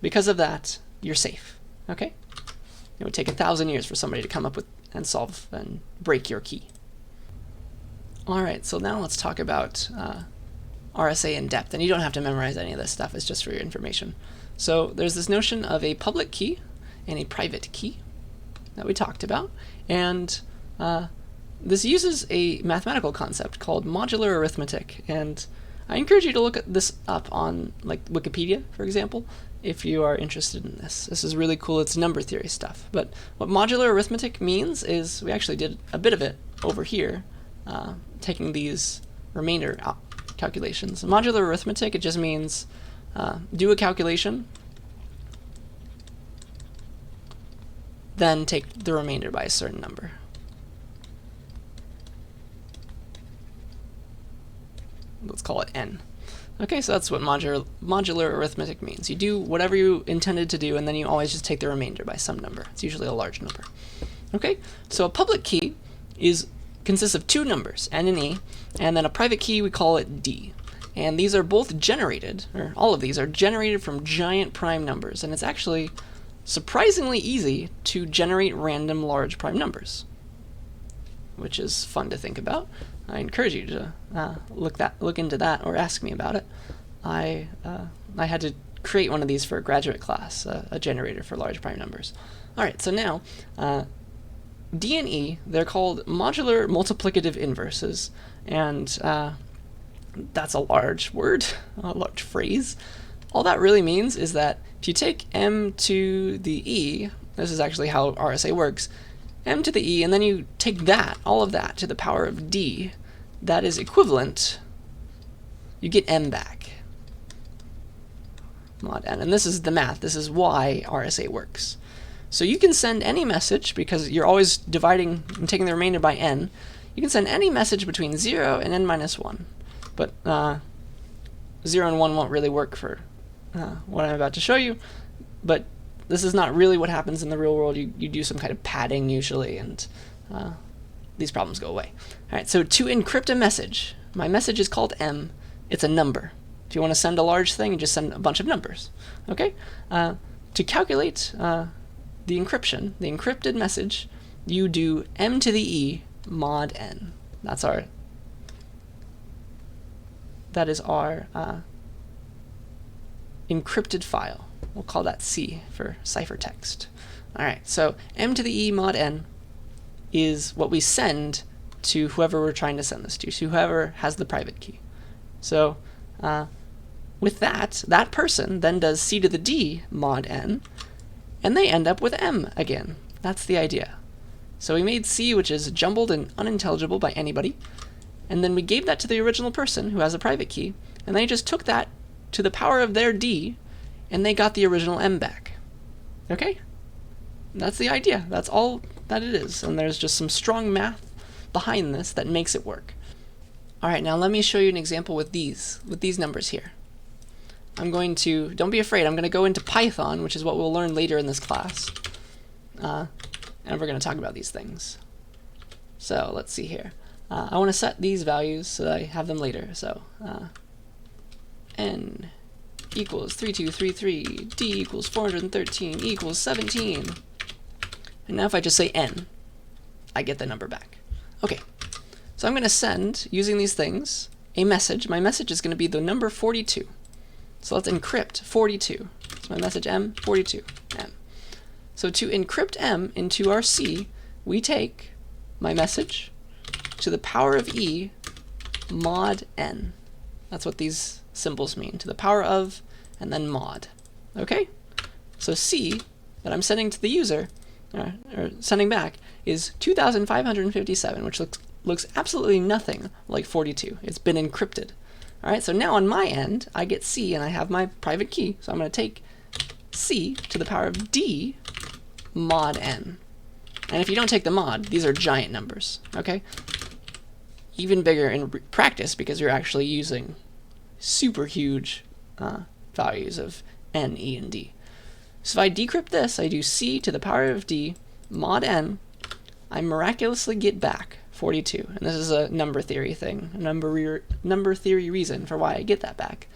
Because of that, you're safe. Okay? It would take 1,000 years for somebody to come up with and solve and break your key. All right, so now let's talk about RSA in depth. And you don't have to memorize any of this stuff. It's just for your information. So there's this notion of a public key and a private key that we talked about. And this uses a mathematical concept called modular arithmetic. And I encourage you to look this up on like Wikipedia, for example, if you are interested in this. This is really cool. It's number theory stuff. But what modular arithmetic means is we actually did a bit of it over here, taking these remainder calculations. Modular arithmetic, it just means do a calculation, then take the remainder by a certain number. Let's call it n. Okay, so that's what modular arithmetic means. You do whatever you intended to do, and then you always just take the remainder by some number. It's usually a large number. Okay, so a public key consists of 2 numbers, n and e, and then a private key, we call it d. And these are both generated, or all of these are generated from giant prime numbers, and it's actually surprisingly easy to generate random large prime numbers, which is fun to think about. I encourage you to look into that or ask me about it. I had to create one of these for a graduate class, a generator for large prime numbers. All right, so now D and E, they're called modular multiplicative inverses, and that's a large word, a large phrase. All that really means is that if you take m to the e, this is actually how RSA works, m to the e, and then you take that, all of that, to the power of d, that is equivalent, you get m back. Mod n. And this is the math. This is why RSA works. So you can send any message, because you're always dividing and taking the remainder by n, you can send any message between 0 and n minus 1. But 0 and 1 won't really work for what I'm about to show you. But this is not really what happens in the real world. You do some kind of padding usually, and these problems go away. All right, so to encrypt a message, my message is called m. It's a number. If you want to send a large thing, you just send a bunch of numbers. Okay? To calculate the encryption, the encrypted message, you do m to the e mod n. That is our encrypted file. We'll call that C for ciphertext. All right, so m to the e mod n is what we send to whoever we're trying to send this to whoever has the private key. So with that person then does c to the d mod n, and they end up with m again. That's the idea. So we made c, which is jumbled and unintelligible by anybody, and then we gave that to the original person who has a private key, and they just took that to the power of their d, and they got the original m back. Okay? That's the idea. That's all that it is. And there's just some strong math behind this that makes it work. All right, now let me show you an example with these numbers here. I'm going to, don't be afraid, I'm going to go into Python, which is what we'll learn later in this class. And we're going to talk about these things. So let's see here. I want to set these values so that I have them later. So n equals 3233, d equals 413, e equals 17. And now if I just say n, I get the number back. Okay, so I'm going to send, using these things, a message. My message is going to be the number 42. So let's encrypt 42. So my message m, 42, m. So to encrypt M into our C, we take my message to the power of E mod n. That's what these symbols mean, to the power of and then mod. Okay? So C that I'm sending to the user, or sending back, is 2,557, which looks absolutely nothing like 42. It's been encrypted. All right, so now on my end, I get C and I have my private key. So I'm going to take C to the power of D mod n. And if you don't take the mod, these are giant numbers, okay? Even bigger in practice because you're actually using super huge values of n, e, and d. So if I decrypt this, I do C to the power of D mod n, I miraculously get back 42. And this is a number theory thing, a number theory reason for why I get that back.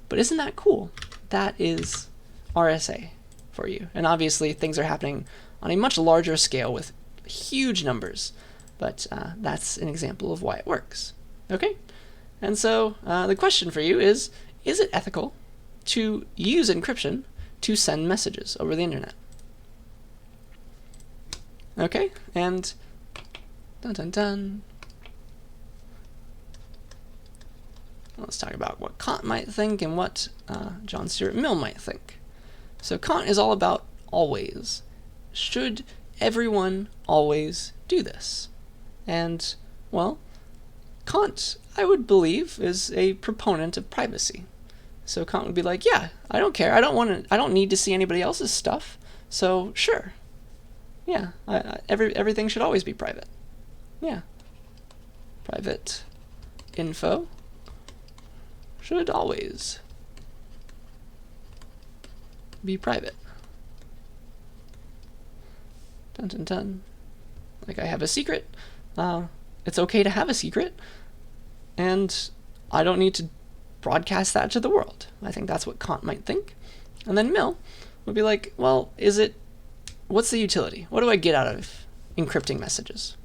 But isn't that cool? That is RSA for you. And obviously things are happening on a much larger scale with huge numbers. But that's an example of why it works. Okay? And so the question for you is it ethical to use encryption to send messages over the internet? Okay, and dun dun dun. Let's talk about what Kant might think and what John Stuart Mill might think. So Kant is all about always. Should everyone always do this? And, well, Kant, I would believe, is a proponent of privacy. So Kant would be like, yeah, I don't care. I don't need to see anybody else's stuff. So sure. Yeah, everything should always be private. Yeah. Private info should always be private. Dun dun dun. Like I have a secret. It's okay to have a secret. And I don't need to broadcast that to the world. I think that's what Kant might think. And then Mill would be like, well, what's the utility? What do I get out of encrypting messages?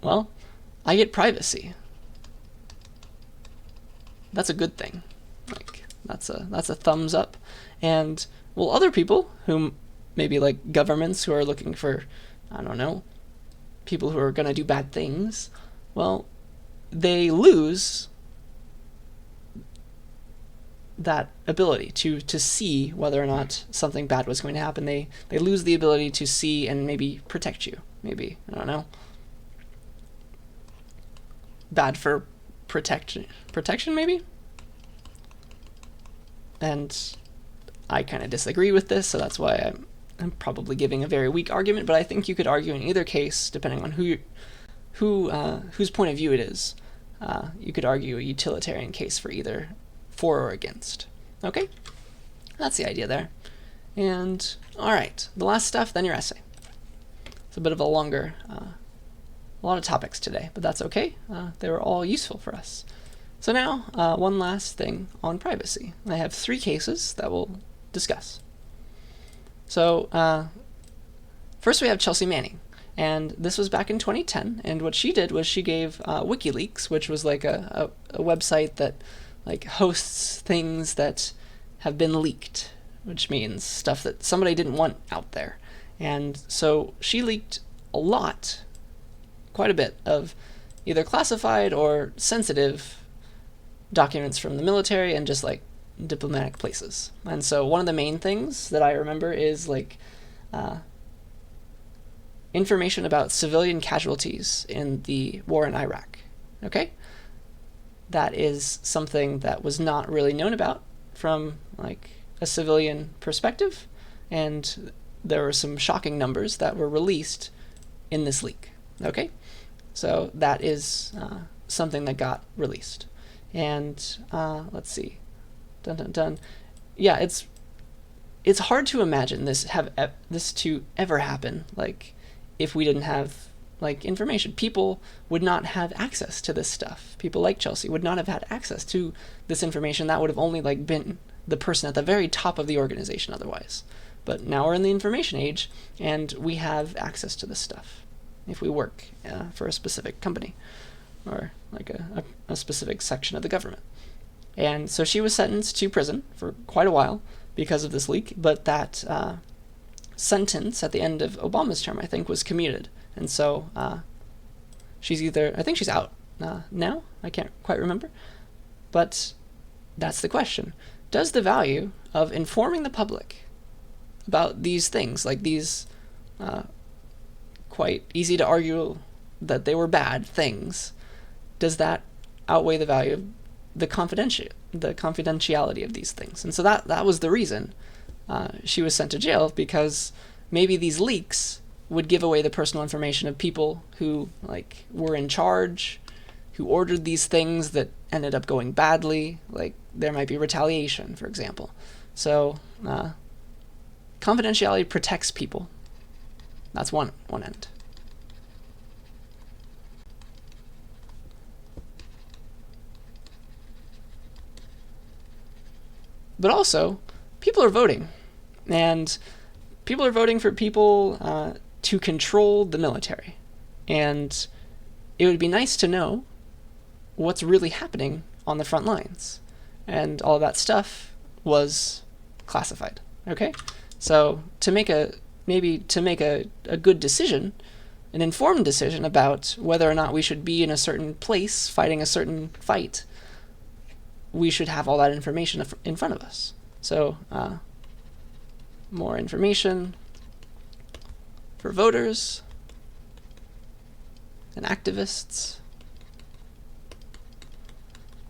Well, I get privacy. That's a good thing. Like that's a thumbs up. And well, other people who maybe like governments who are looking for, I don't know, people who are going to do bad things, well, they lose that ability to see whether or not something bad was going to happen. They lose the ability to see and maybe protect you. Maybe, I don't know. Bad for protection maybe? And I kind of disagree with this, so that's why I'm probably giving a very weak argument, but I think you could argue in either case, depending on whose point of view it is. You could argue a utilitarian case for either for or against. Okay? That's the idea there. And, alright, the last stuff, then your essay. It's a bit of a longer, a lot of topics today, but that's okay. They were all useful for us. So now, one last thing on privacy. I have 3 cases that we'll discuss. So, first we have Chelsea Manning. And this was back in 2010, and what she did was she gave WikiLeaks, which was like a website that like hosts things that have been leaked, which means stuff that somebody didn't want out there. And so she leaked a lot, quite a bit, of either classified or sensitive documents from the military and just like diplomatic places. And so one of the main things that I remember is like information about civilian casualties in the war in Iraq. Okay? That is something that was not really known about from like a civilian perspective, and there were some shocking numbers that were released in this leak. Okay? So that is something that got released. And let's see. Dun dun dun. Yeah, it's hard to imagine this to ever happen. Like if we didn't have like information, people would not have access to this stuff. People like Chelsea would not have had access to this information. That would have only like been the person at the very top of the organization otherwise. But now we're in the information age, and we have access to this stuff if we work for a specific company or like a specific section of the government. And so she was sentenced to prison for quite a while because of this leak, but that sentence at the end of Obama's term, I think, was commuted. And so she's either, I think she's out now, I can't quite remember. But that's the question. Does the value of informing the public about these things, like these quite easy to argue that they were bad things, does that outweigh the value of the confidentiality of these things? And so that was the reason she was sent to jail, because maybe these leaks would give away the personal information of people who like were in charge, who ordered these things that ended up going badly. Like there might be retaliation, for example. So confidentiality protects people. That's one end. But also, people are voting, and people are voting for people to control the military. And it would be nice to know what's really happening on the front lines. And all of that stuff was classified. Okay? So to make a good decision, an informed decision about whether or not we should be in a certain place fighting a certain fight, we should have all that information in front of us. So more information for voters and activists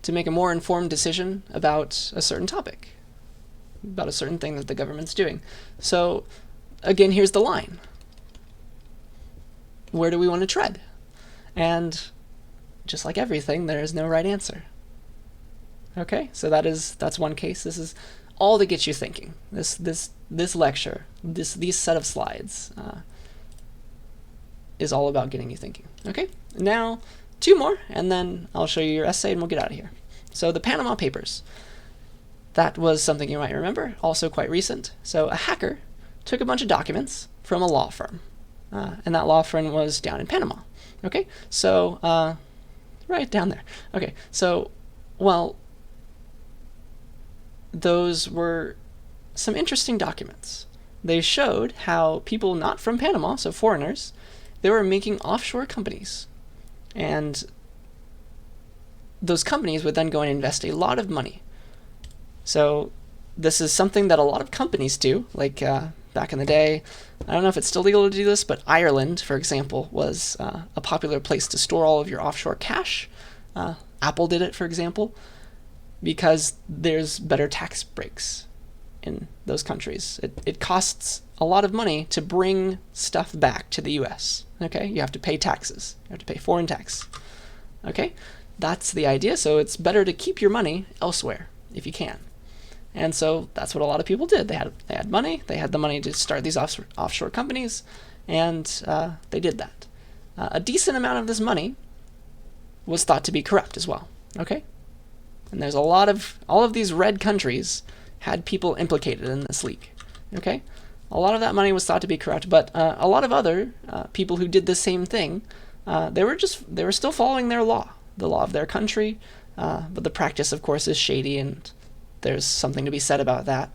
to make a more informed decision about a certain topic, about a certain thing that the government's doing. So again, here's the line. Where do we want to tread? And just like everything, there is no right answer. Okay, so that's one case. This is all that gets you thinking. This lecture, these set of slides is all about getting you thinking. Okay, now 2 more, and then I'll show you your essay and we'll get out of here. So the Panama Papers. That was something you might remember, also quite recent. So a hacker took a bunch of documents from a law firm, and that law firm was down in Panama. Okay, so right down there. Okay, so well, those were some interesting documents. They showed how people not from Panama, so foreigners, they were making offshore companies. And those companies would then go and invest a lot of money. So this is something that a lot of companies do, like back in the day. I don't know if it's still legal to do this, but Ireland, for example, was a popular place to store all of your offshore cash. Apple did it, for example, because there's better tax breaks in those countries. It costs a lot of money to bring stuff back to the US. Okay, you have to pay taxes. You have to pay foreign tax. Okay, that's the idea. So it's better to keep your money elsewhere if you can. And so that's what a lot of people did. They had money. They had the money to start these offshore companies, and they did that. A decent amount of this money was thought to be corrupt as well. Okay, and there's all of these red countries had people implicated in this leak. Okay, a lot of that money was thought to be corrupt, but a lot of other people who did the same thing, they were still following their law, the law of their country, but the practice, of course, is shady, and there's something to be said about that.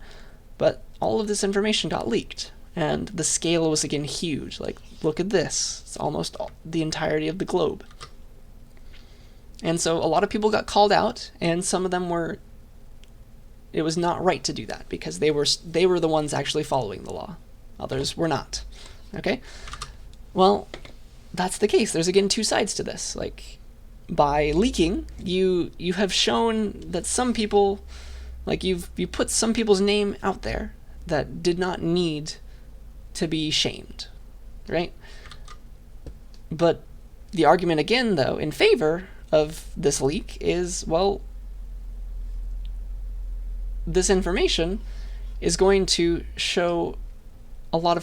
But all of this information got leaked, and the scale was again huge. Like, look at this. It's almost the entirety of the globe. And so a lot of people got called out, and some of them it was not right to do that because they were the ones actually following the law. Others were not. Okay? Well, that's the case. There's again 2 sides to this. Like, by leaking, you have shown that some people, like you put some people's name out there that did not need to be shamed, right? But the argument again, though, in favor of this leak is, well, this information is going to show a lot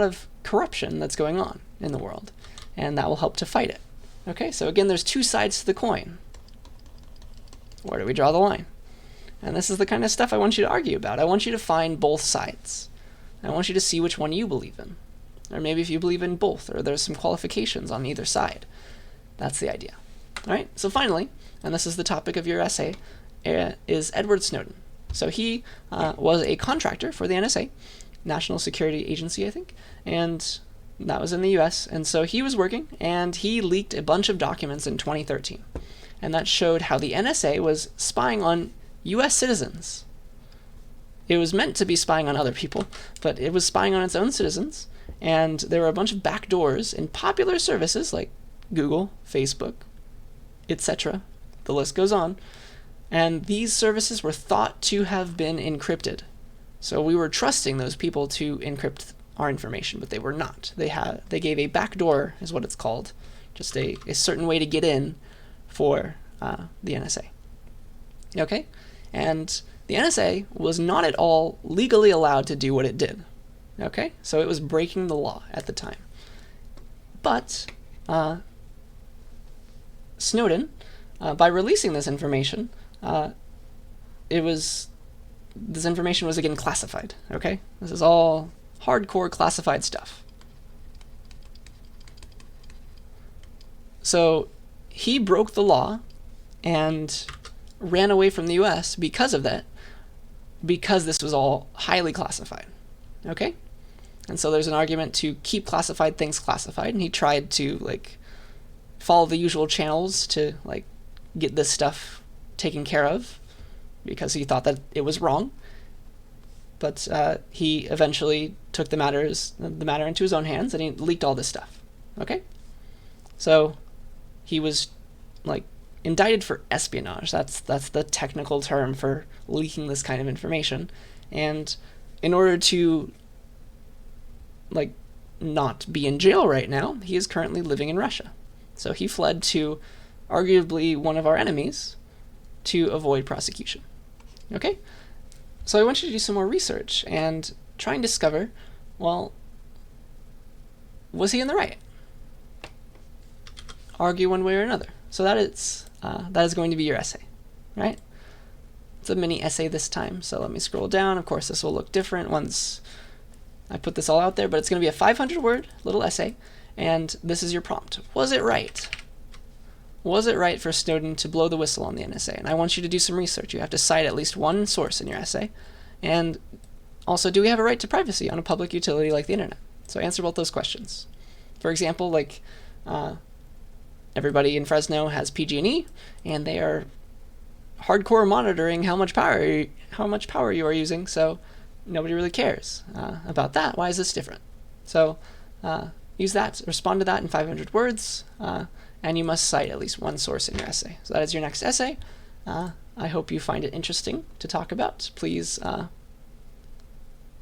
of corruption that's going on in the world, and that will help to fight it. Okay, so again, there's 2 sides to the coin. Where do we draw the line? And this is the kind of stuff I want you to argue about. I want you to find both sides. I want you to see which one you believe in. Or maybe if you believe in both, or there's some qualifications on either side. That's the idea. All right, so finally, and this is the topic of your essay, is Edward Snowden. So he was a contractor for the NSA, National Security Agency, I think, and that was in the US. And so he was working, and he leaked a bunch of documents in 2013. And that showed how the NSA was spying on US citizens. It was meant to be spying on other people, but it was spying on its own citizens. And there were a bunch of backdoors in popular services like Google, Facebook, etc. The list goes on. And these services were thought to have been encrypted. So we were trusting those people to encrypt our information, but they were not. They gave a backdoor, is what it's called, just a certain way to get in for the NSA. Okay? And the NSA was not at all legally allowed to do what it did. Okay? So it was breaking the law at the time. But Snowden, by releasing this information, this information was again classified. Okay? This is all hardcore classified stuff. So he broke the law and ran away from the US because of that, because this was all highly classified. Okay? And so there's an argument to keep classified things classified, and he tried to follow the usual channels to get this stuff taken care of because he thought that it was wrong. But he eventually took the matter into his own hands, and he leaked all this stuff. Okay? So he was indicted for espionage. That's the technical term for leaking this kind of information. And in order to not be in jail right now, he is currently living in Russia. So he fled to arguably one of our enemies to avoid prosecution. Okay? So I want you to do some more research and try and discover, well, was he in the right? Argue one way or another. So that is going to be your essay, right? It's a mini essay this time, so let me scroll down. Of course, this will look different once I put this all out there, but it's going to be a 500-word little essay, and this is your prompt. Was it right? Was it right for Snowden to blow the whistle on the NSA? And I want you to do some research. You have to cite at least one source in your essay. And also, do we have a right to privacy on a public utility like the internet? So answer both those questions. For example, everybody in Fresno has PG&E, and they are hardcore monitoring how much power you are using, so nobody really cares about that. Why is this different? So use that, respond to that in 500 words, and you must cite at least one source in your essay. So that is your next essay. I hope you find it interesting to talk about. Please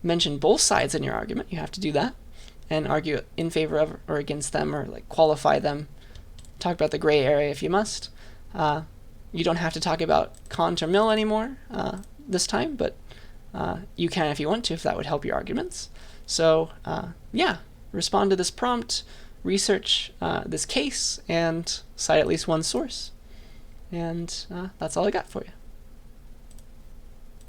mention both sides in your argument. You have to do that, and argue in favor of or against them, or qualify them. Talk about the gray area if you must. You don't have to talk about Kant or Mill anymore this time, but you can if you want to, if that would help your arguments. So yeah, respond to this prompt, research this case, and cite at least one source. And that's all I got for you.